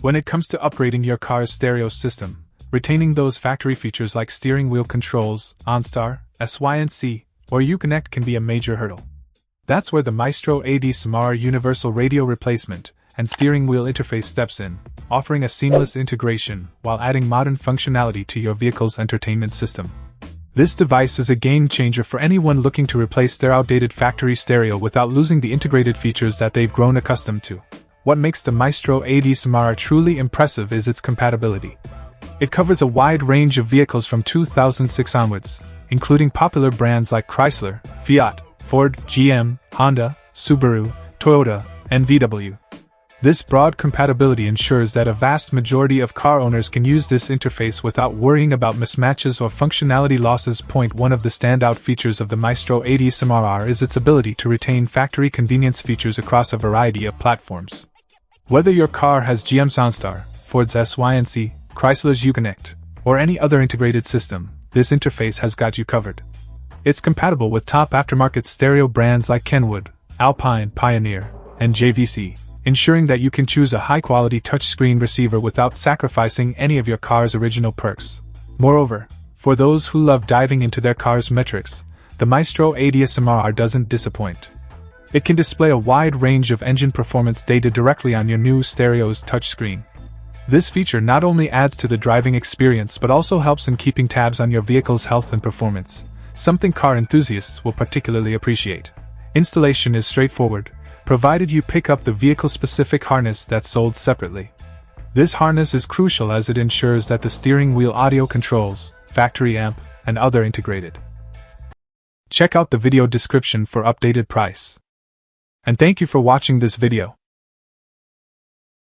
When it comes to upgrading your car's stereo system, retaining those factory features like steering wheel controls, OnStar, SYNC, or Uconnect can be a major hurdle. That's where the Maestro ADS-MRR universal radio replacement and steering wheel interface steps in, offering a seamless integration while adding modern functionality to your vehicle's entertainment system. This device is a game-changer for anyone looking to replace their outdated factory stereo without losing the integrated features that they've grown accustomed to. What makes the Maestro ADS-MRR truly impressive is its compatibility. It covers a wide range of vehicles from 2006 onwards, including popular brands like Chrysler, Fiat, Ford, GM, Honda, Subaru, Toyota, and VW. This broad compatibility ensures that a vast majority of car owners can use this interface without worrying about mismatches or functionality losses. One of the standout features of the Maestro ADS-MRR is its ability to retain factory convenience features across a variety of platforms. Whether your car has GM's OnStar, Ford's SYNC, Chrysler's Uconnect, or any other integrated system, this interface has got you covered. It's compatible with top aftermarket stereo brands like Kenwood, Alpine, Pioneer, and JVC, ensuring that you can choose a high-quality touchscreen receiver without sacrificing any of your car's original perks. Moreover, for those who love diving into their car's metrics, the Maestro ADS-MRR doesn't disappoint. It can display a wide range of engine performance data directly on your new stereo's touchscreen. This feature not only adds to the driving experience but also helps in keeping tabs on your vehicle's health and performance, something car enthusiasts will particularly appreciate. Installation is straightforward, provided you pick up the vehicle-specific harness that's sold separately. This harness is crucial as it ensures that the steering wheel audio controls, factory amp, and other integrated. Check out the video description for updated price. And thank you for watching this video.